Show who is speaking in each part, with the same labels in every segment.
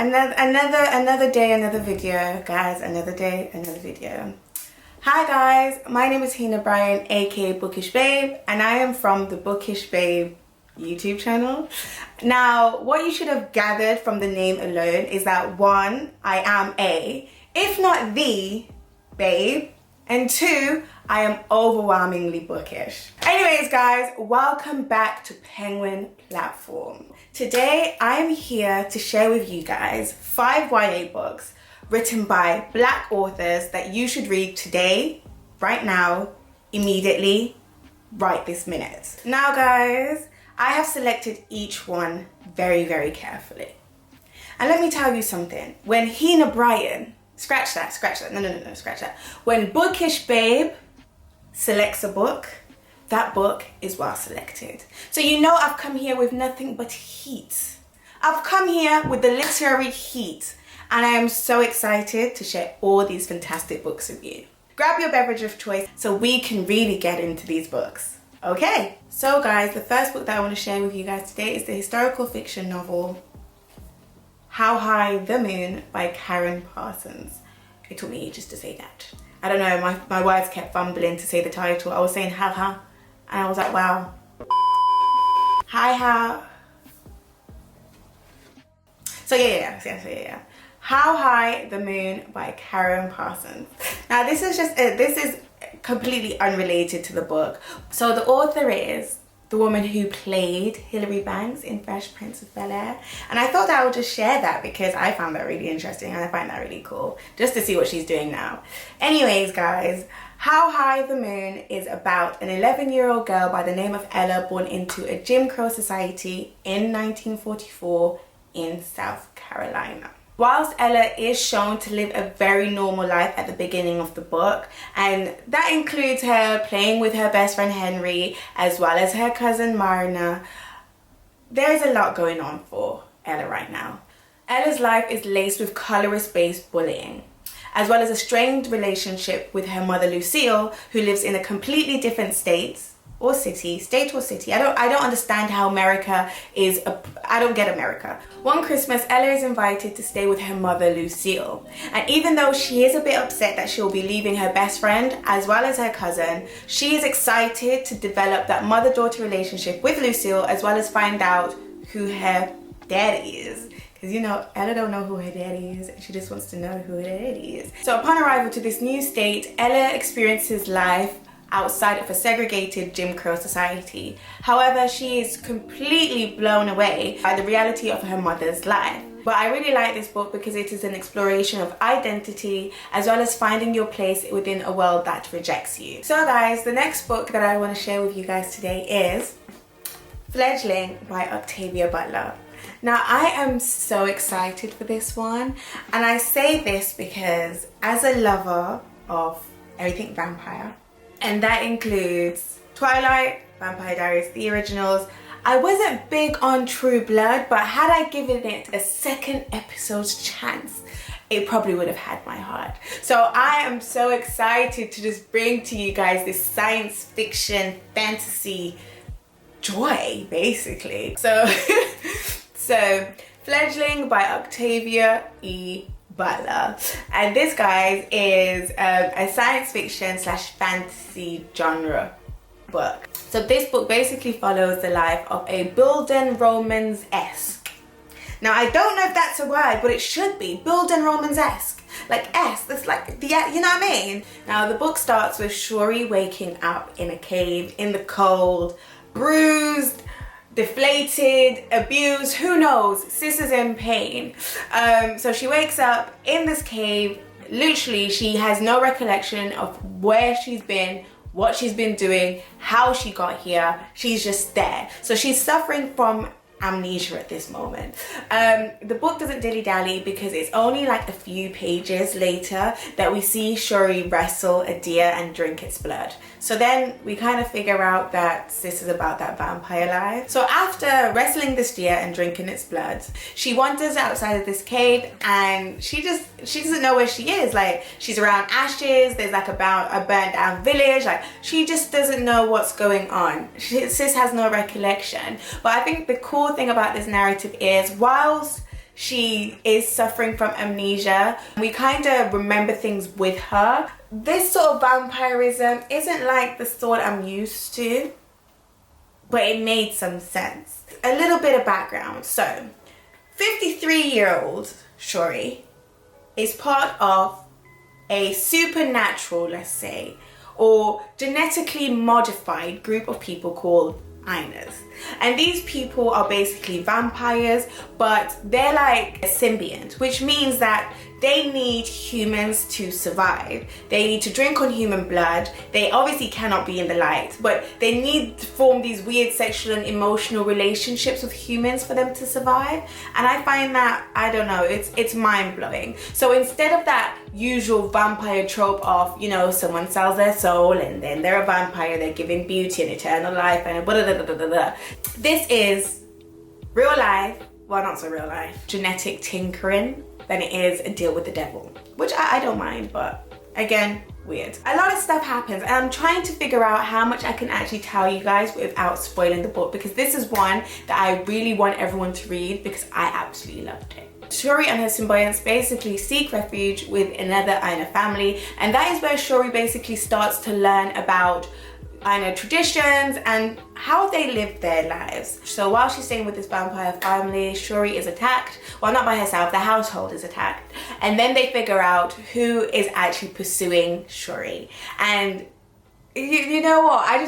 Speaker 1: Another day, another video, guys. Another day, another video. Hi guys, my name is Hina Bryan, aka BookishBabe, and I am from the BookishBabe YouTube channel. Now, what you should have gathered from the name alone is that one, I am a, if not the, babe, and two, I am overwhelmingly bookish. Anyways guys, welcome back to Penguin Platform. Today I'm here to share with you guys 5 YA books written by Black authors that you should read today, right now, immediately, right this minute. Now guys, I have selected each one very, very carefully. And let me tell you something. When Hina Bryan, scratch that, no, scratch that. When BookishBabe selects a book, that book is well selected. So you know I've come here with nothing but heat. I've come here with the literary heat, and I am so excited to share all these fantastic books with you. Grab your beverage of choice so we can really get into these books. Okay, so guys, the first book that I want to share with you guys today is the historical fiction novel How High the Moon by Karen Parsons. It took me ages to say that. I don't know, my words kept fumbling to say the title. I was saying how, and I was like, wow. How. So yeah. How High the Moon by Karen Parsons. Now this is completely unrelated to the book. So the author is the woman who played Hilary Banks in Fresh Prince of Bel-Air, and I thought I would just share that because I found that really interesting and I find that really cool just to see what she's doing now. Anyways guys, How High the Moon is about an 11-year-old girl by the name of Ella born into a Jim Crow society in 1944 in South Carolina. Whilst Ella is shown to live a very normal life at the beginning of the book, and that includes her playing with her best friend Henry as well as her cousin Marina, there's a lot going on for Ella right now. Ella's life is laced with colorist-based bullying, as well as a strained relationship with her mother Lucille, who lives in a completely different state or city. I don't understand how America is, I don't get America. One Christmas, Ella is invited to stay with her mother Lucille. And even though she is a bit upset that she'll be leaving her best friend as well as her cousin, she is excited to develop that mother-daughter relationship with Lucille as well as find out who her daddy is. Because you know, Ella don't know who her daddy is. She just wants to know who her daddy is. So upon arrival to this new state, Ella experiences life outside of a segregated Jim Crow society. However, she is completely blown away by the reality of her mother's life. But I really like this book because it is an exploration of identity as well as finding your place within a world that rejects you. So guys, the next book that I want to share with you guys today is Fledgling by Octavia Butler. Now I am so excited for this one, and I say this because as a lover of everything vampire, and that includes Twilight, Vampire Diaries, the originals. I wasn't big on True Blood, but had I given it a second episode's chance, it probably would have had my heart. So I am so excited to just bring to you guys this science fiction, fantasy joy, basically. So, Fledgling by Octavia E. Butler, and this guys is a science fiction / fantasy genre book. So this book basically follows the life of a Bilden Romans-esque. Now I don't know if that's a word, but it should be Bilden Romans-esque. Like S, that's like the, you know what I mean? Now the book starts with Shuri waking up in a cave in the cold, bruised, deflated, abused, who knows, sis is in pain. So she wakes up in this cave. Literally she has no recollection of where she's been, what she's been doing, how she got here. She's just there. So she's suffering from amnesia at this moment. The book doesn't dilly-dally because it's only like a few pages later that we see Shuri wrestle a deer and drink its blood. So then we kind of figure out that this is about that vampire life. So after wrestling this deer and drinking its blood, she wanders outside of this cave and she doesn't know where she is. Like, she's around ashes, there's like a burnt down village, like she just doesn't know what's going on. Sis has no recollection. But I think the cool thing about this narrative is whilst she is suffering from amnesia. We kind of remember things with her. This sort of vampirism isn't like the sort I'm used to, but it made some sense. A little bit of background. So, 53-year-old Shuri is part of a supernatural, let's say, or genetically modified group of people called Ainas. And these people are basically vampires, but they're like a symbiont, which means that they need humans to survive. They need to drink on human blood. They obviously cannot be in the light, but they need to form these weird sexual and emotional relationships with humans for them to survive. And I find that, I don't know, it's mind-blowing. So instead of that usual vampire trope of, you know, someone sells their soul and then they're a vampire, they're giving beauty and eternal life and blah, blah, blah, blah, blah. This is real life, well, not so real life, genetic tinkering than it is a deal with the devil, which I don't mind, but again, weird. A lot of stuff happens and I'm trying to figure out how much I can actually tell you guys without spoiling the book, because this is one that I really want everyone to read because I absolutely loved it. Shuri and her symbionts basically seek refuge with another Aina family, and that is where Shuri basically starts to learn about Aina traditions and how they live their lives. So while she's staying with this vampire family, Shuri is attacked. Well, not by herself, the household is attacked. And then they figure out who is actually pursuing Shuri. And you know what, I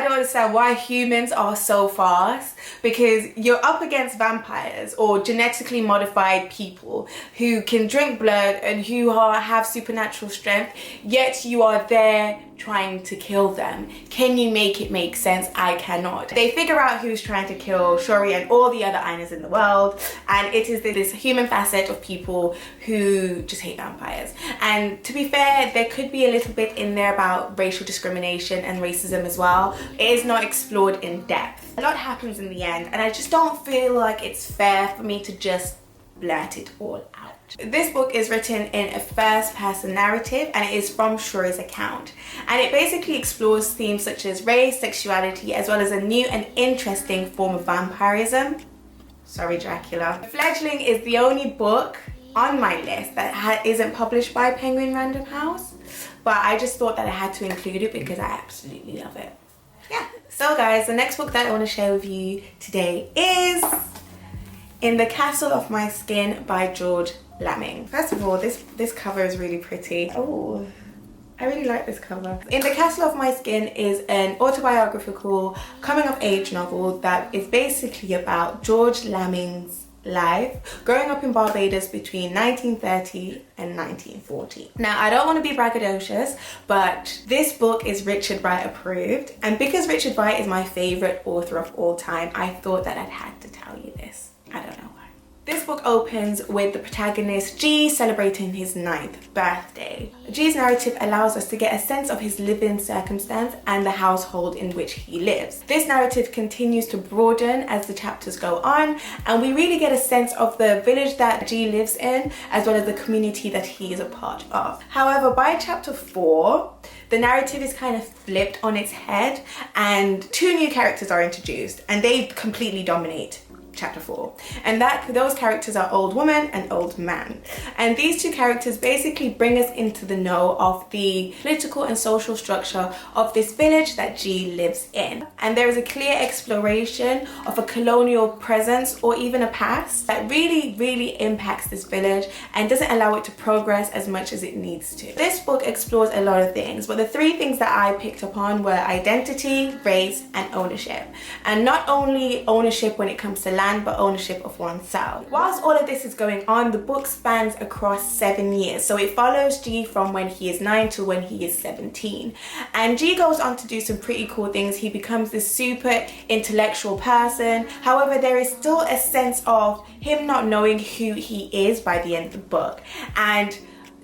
Speaker 1: don't understand why humans are so fast, because you're up against vampires or genetically modified people who can drink blood and who have supernatural strength, yet you are there trying to kill them. Can you make it make sense? I cannot. They figure out who's trying to kill Shuri and all the other Ainas in the world, and it is this human facet of people who just hate vampires. And to be fair, there could be a little bit in there about racial discrimination and racism as well. It is not explored in depth. A lot happens in the end, and I just don't feel like it's fair for me to just blurt it all out. This book is written in a first-person narrative and it is from Shuri's account, and it basically explores themes such as race, sexuality, as well as a new and interesting form of vampirism. Sorry, Dracula. Fledgling is the only book on my list that isn't published by Penguin Random House, but I just thought that I had to include it because I absolutely love it. Yeah, so guys, the next book that I want to share with you today is In the Castle of My Skin by George Lamming. First of all, this cover is really pretty. Oh, I really like this cover. In the Castle of My Skin is an autobiographical coming-of-age novel that is basically about George Lamming's life growing up in Barbados between 1930 and 1940. Now, I don't want to be braggadocious, but this book is Richard Wright approved, and because Richard Wright is my favorite author of all time, I thought that I'd had to tell you this. I don't know why. This book opens with the protagonist G celebrating his 9th birthday. G's narrative allows us to get a sense of his living circumstance and the household in which he lives. This narrative continues to broaden as the chapters go on, and we really get a sense of the village that G lives in, as well as the community that he is a part of. However, by chapter 4, the narrative is kind of flipped on its head and 2 new characters are introduced, and they completely dominate chapter 4, and those characters are Old Woman and Old Man, and these 2 characters basically bring us into the know of the political and social structure of this village that G lives in, and there is a clear exploration of a colonial presence or even a past that really impacts this village and doesn't allow it to progress as much as it needs to. This book explores a lot of things, but the 3 things that I picked up on were identity, race, and ownership, and not only ownership when it comes to land, but ownership of oneself. Whilst all of this is going on, the book spans across 7 years, so it follows G from when he is 9 to when he is 17, and G goes on to do some pretty cool things. He becomes this super intellectual person. However, there is still a sense of him not knowing who he is by the end of the book, and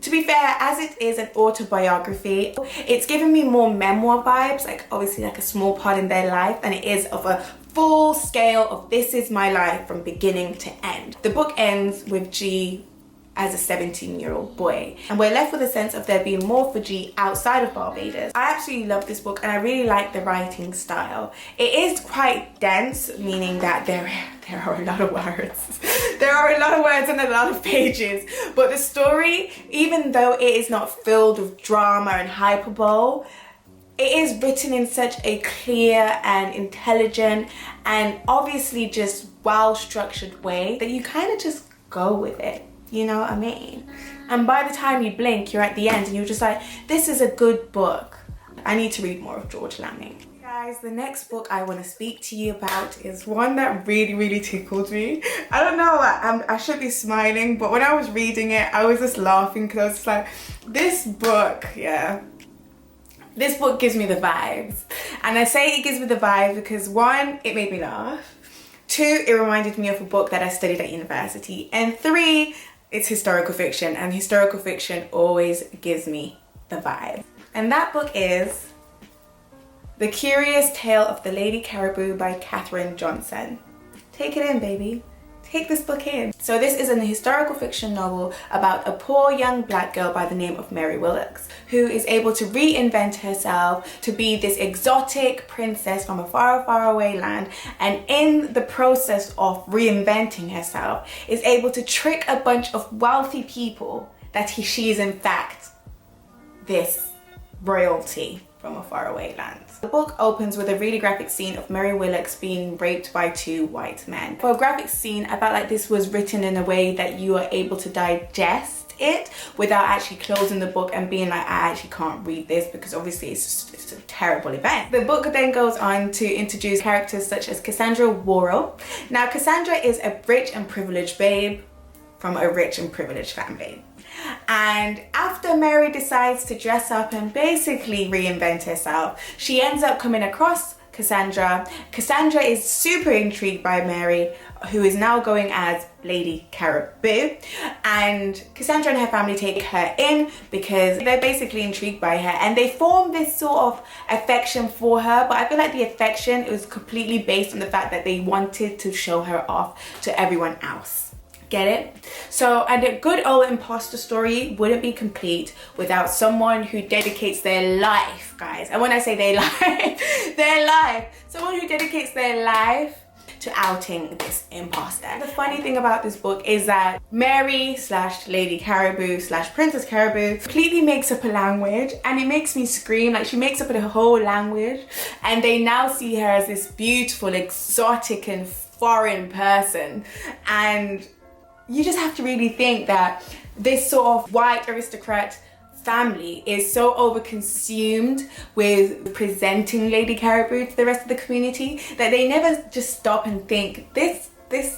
Speaker 1: to be fair, as it is an autobiography, it's giving me more memoir vibes, like obviously like a small part in their life, than it is of a full scale of this is my life from beginning to end. The book ends with G as a 17-year-old boy. And we're left with a sense of there being more Fiji outside of Barbados. I absolutely love this book and I really like the writing style. It is quite dense, meaning that there are a lot of words. There are a lot of words and a lot of pages. But the story, even though it is not filled with drama and hyperbole, it is written in such a clear and intelligent and obviously just well-structured way that you kind of just go with it. You know what I mean? And by the time you blink, you're at the end and you're just like, this is a good book. I need to read more of George Lamming. Guys, the next book I want to speak to you about is one that really tickled me. I don't know, I should be smiling, but when I was reading it, I was just laughing because I was just like, this book, yeah. This book gives me the vibes. And I say it gives me the vibes because one, it made me laugh. Two, it reminded me of a book that I studied at university. And three, it's historical fiction, and historical fiction always gives me the vibe. And that book is The Curious Tale of the Lady Caribou by Katherine Johnson. Take it in, baby. Take this book in. So this is a historical fiction novel about a poor young black girl by the name of Mary Wilkes, who is able to reinvent herself to be this exotic princess from a far away land, and in the process of reinventing herself is able to trick a bunch of wealthy people that she is in fact this royalty from a faraway land. The book opens with a really graphic scene of Mary Wilkes being raped by two white men. For a graphic scene, I felt like this was written in a way that you are able to digest it without actually closing the book and being like, I actually can't read this because obviously it's a terrible event. The book then goes on to introduce characters such as Cassandra Worrell. Now, Cassandra is a rich and privileged babe from a rich and privileged family. And after Mary decides to dress up and basically reinvent herself, she ends up coming across Cassandra. Cassandra is super intrigued by Mary, who is now going as Lady Caribou. And Cassandra and her family take her in because they're basically intrigued by her and they form this sort of affection for her. But I feel like the affection was completely based on the fact that they wanted to show her off to everyone else. Get it? So, and a good old imposter story wouldn't be complete without someone who dedicates their life, guys. And when I say their life, someone who dedicates their life to outing this imposter. The funny thing about this book is that Mary / Lady Caribou / Princess Caribou completely makes up a language, and it makes me scream. Like, she makes up a whole language, and they now see her as this beautiful, exotic and foreign person. And you just have to really think that this sort of white aristocrat family is so overconsumed with presenting Lady Caribou to the rest of the community that they never just stop and think, this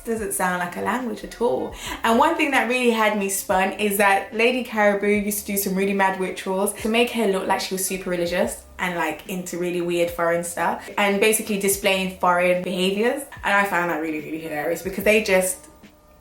Speaker 1: doesn't sound like a language at all. And one thing that really had me spun is that Lady Caribou used to do some really mad rituals to make her look like she was super religious and like into really weird foreign stuff and basically displaying foreign behaviors. And I found that really hilarious because they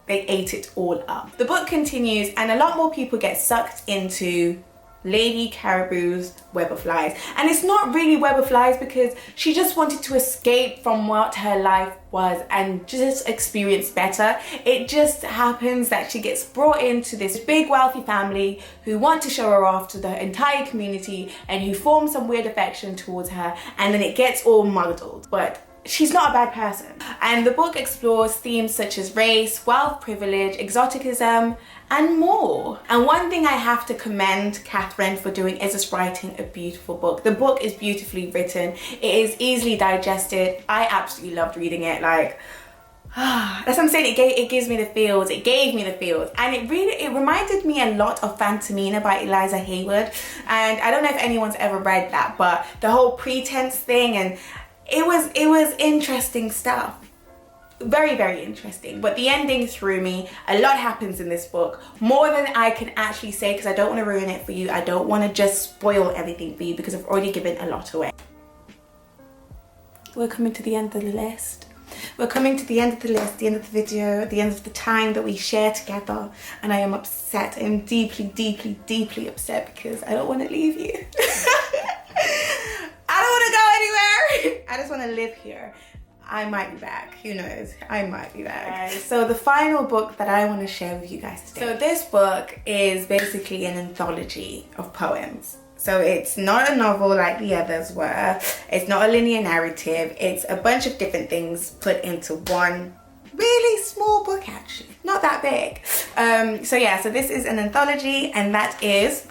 Speaker 1: ate it all up. The book continues and a lot more people get sucked into Lady Caribou's web of lies. And it's not really web of lies because she just wanted to escape from what her life was and just experience better. It just happens that she gets brought into this big wealthy family who want to show her off to the entire community and who form some weird affection towards her, and then it gets all muddled. But she's not a bad person. And the book explores themes such as race, wealth, privilege, exoticism, and more. And one thing I have to commend Katherine for doing is just writing a beautiful book. The book is beautifully written. It is easily digested. I absolutely loved reading it. Like, that's what I'm saying. It gives me the feels. It gave me the feels. And it reminded me a lot of Phantomina by Eliza Hayward. And I don't know if anyone's ever read that, but the whole pretense thing, and it was interesting stuff. Very interesting. But the ending threw me. A lot happens in this book, more than I can actually say because I don't want to ruin it for you. I don't want to just spoil everything for you because I've already given a lot away. We're coming to the end of the list. We're coming to the end of the list, the end of the video, the end of the time that we share together, and I am upset. I am deeply upset because I don't want to leave you. I don't want to go anywhere. I just want to live here. I might be back. Who knows? I might be back. So the final book that I want to share with you guys today. So this book is basically an anthology of poems. So it's not a novel like the others were. It's not a linear narrative. It's a bunch of different things put into one really small book, actually. Not that big. So this is an anthology, and that is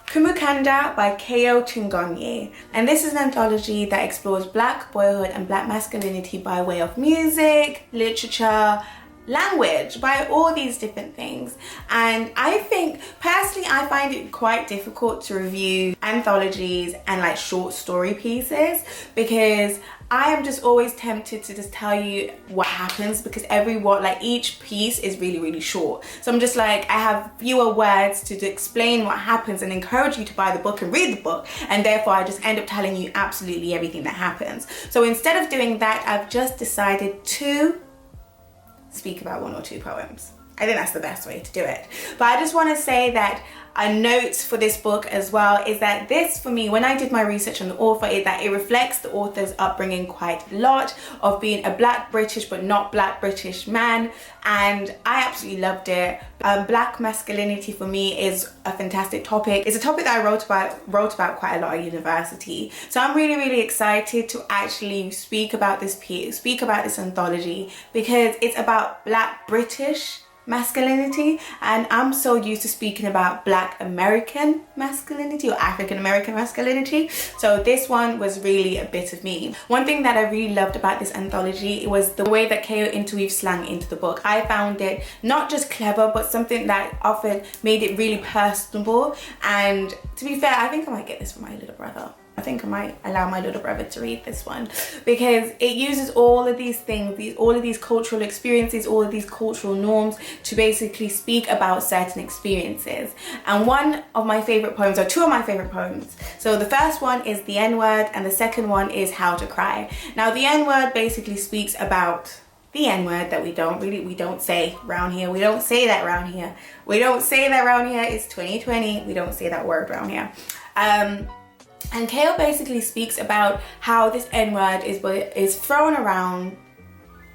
Speaker 1: Kumukanda by K.O. Chingonye. And this is an anthology that explores Black boyhood and Black masculinity by way of music, literature, language, by all these different things. And I think, personally, I find it quite difficult to review anthologies and like short story pieces, because I am just always tempted to just tell you what happens, because each piece is really, really short. So I'm just like, I have fewer words to explain what happens and encourage you to buy the book and read the book. And therefore I just end up telling you absolutely everything that happens. So instead of doing that, I've just decided to speak about one or two poems. I think that's the best way to do it. But I just want to say that a note for this book as well is that this, for me, when I did my research on the author, is that it reflects the author's upbringing quite a lot, of being a Black British but not Black British man, and I absolutely loved it. Black masculinity for me is a fantastic topic. It's a topic that I wrote about quite a lot at university. So I'm really, really excited to actually speak about this anthology, because it's about Black British masculinity, and I'm so used to speaking about Black American masculinity or African American masculinity. So this one was really a bit of me. One thing that I really loved about this anthology was the way that K.O. interweaves slang into the book. I found it not just clever, but something that often made it really personable. And to be fair, I think I might get this for my little brother. I think I might allow my little brother to read this one, because it uses all of these things, all of these cultural experiences, all of these cultural norms to basically speak about certain experiences. And one of my favorite poems, or two of my favorite poems. So the first one is The N-Word, and the second one is How to Cry. Now the N-Word basically speaks about the N-word that we don't say around here. We don't say that around here. We don't say that around here. It's 2020. We don't say that word around here. And K.O. basically speaks about how this N-word is thrown around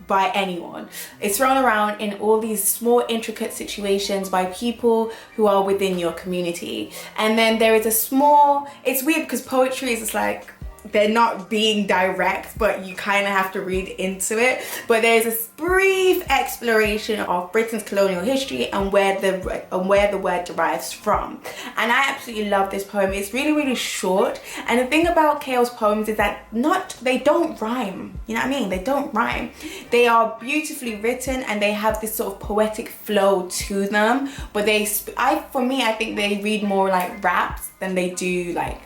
Speaker 1: by anyone. It's thrown around in all these small intricate situations by people who are within your community. And then there is it's weird because poetry is just like, they're not being direct, but you kind of have to read into it. But there's a brief exploration of Britain's colonial history and where the word derives from. And I absolutely love this poem. It's really, really short. And the thing about K.O.'s poems is that they don't rhyme. You know what I mean? They don't rhyme. They are beautifully written and they have this sort of poetic flow to them. But for me, I think they read more like raps than they do like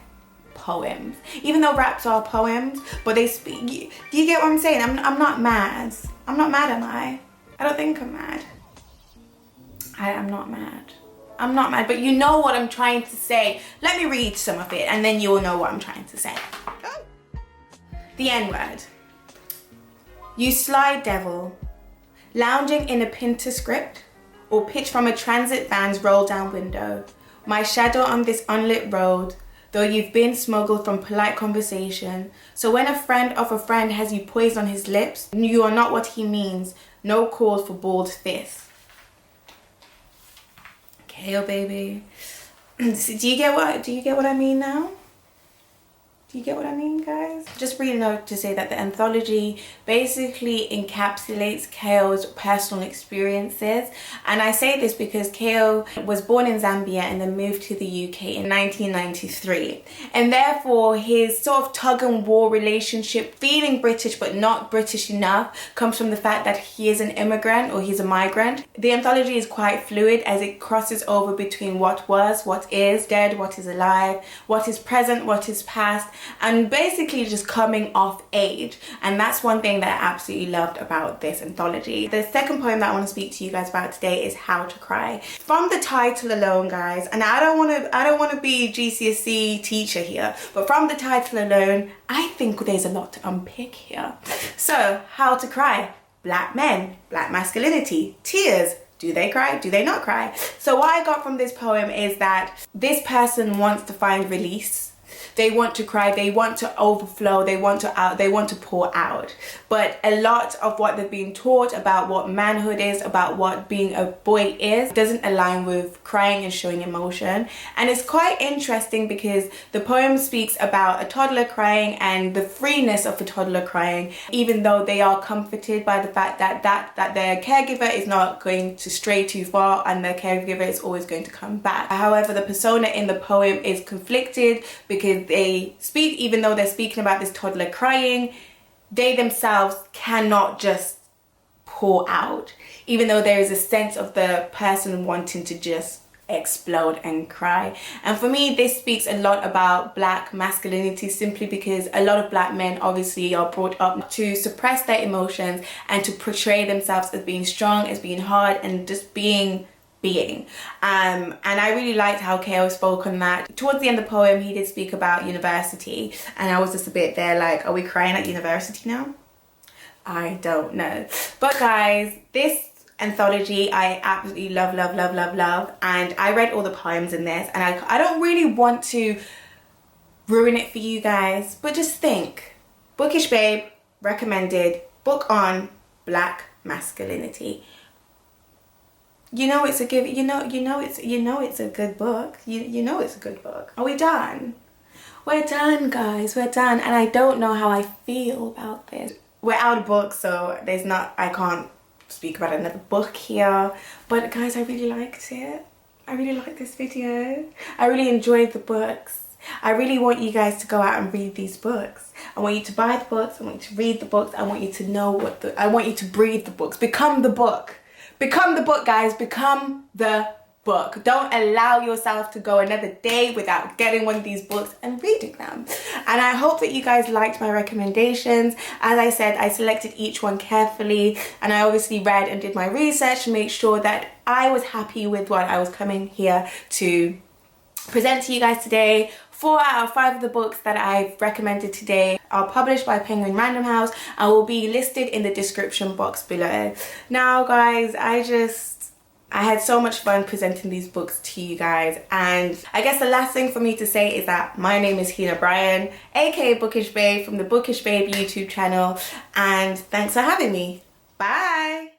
Speaker 1: poems, even though raps are poems, but they speak. Do you get what I'm saying? I'm not mad. I'm not mad, am I? I don't think I'm mad. I'm not mad. I'm not mad, but you know what I'm trying to say. Let me read some of it and then you'll know what I'm trying to say. The N-word. You sly devil, lounging in a Pinter script or pitch from a transit van's roll down window, my shadow on this unlit road, though you've been smuggled from polite conversation. So when a friend of a friend has you poised on his lips, you are not what he means. No cause for bald fists. K.O. baby. Do you get what I mean now? Do you get what I mean, guys? Just really note to say that the anthology basically encapsulates K.O.'s personal experiences. And I say this because K.O. was born in Zambia and then moved to the UK in 1993. And therefore his sort of tug and war relationship, feeling British but not British enough, comes from the fact that he is an immigrant or he's a migrant. The anthology is quite fluid as it crosses over between what was, what is, dead, what is alive, what is present, what is past, and basically just coming of age. And that's one thing that I absolutely loved about this anthology. The second poem that I want to speak to you guys about today is How to Cry. From the title alone, guys, and I don't want to be GCSE teacher here, but from the title alone, I think there's a lot to unpick here. So, How to Cry. Black men, Black masculinity, tears. Do they cry? Do they not cry? So what I got from this poem is that this person wants to find release they want to cry, they want to overflow, they want to pour out. But a lot of what they've been taught about what manhood is, about what being a boy is, doesn't align with crying and showing emotion. And it's quite interesting because the poem speaks about a toddler crying and the freeness of a toddler crying, even though they are comforted by the fact that their caregiver is not going to stray too far and their caregiver is always going to come back. However, the persona in the poem is conflicted because they speak, even though they're speaking about this toddler crying, they themselves cannot just pour out, even though there is a sense of the person wanting to just explode and cry. And for me, this speaks a lot about black masculinity, simply because a lot of black men obviously are brought up to suppress their emotions and to portray themselves as being strong, as being hard, and just being. And I really liked how K.O. spoke on that. Towards the end of the poem, he did speak about university, and I was just a bit there like, are we crying at university now? I don't know. But guys, this anthology I absolutely love, and I read all the poems in this, and I don't really want to ruin it for you guys, but just think, Bookish Babe recommended book on black masculinity. You know it's a good, you know it's a good book. You know it's a good book. Are we done? We're done, guys. We're done. And I don't know how I feel about this. We're out of books, so I can't speak about another book here. But guys, I really liked it. I really liked this video. I really enjoyed the books. I really want you guys to go out and read these books. I want you to buy the books. I want you to read the books. I want you to know I want you to breathe the books. Become the book. Become the book, guys. Become the book. Don't allow yourself to go another day without getting one of these books and reading them. And I hope that you guys liked my recommendations. As I said, I selected each one carefully, and I obviously read and did my research to make sure that I was happy with what I was coming here to present to you guys today. 4 out of 5 of the books that I've recommended today are published by Penguin Random House and will be listed in the description box below. Now guys, I had so much fun presenting these books to you guys, and I guess the last thing for me to say is that my name is Hina Bryan, aka Bookish Babe from the Bookish Babe YouTube channel, and thanks for having me. Bye!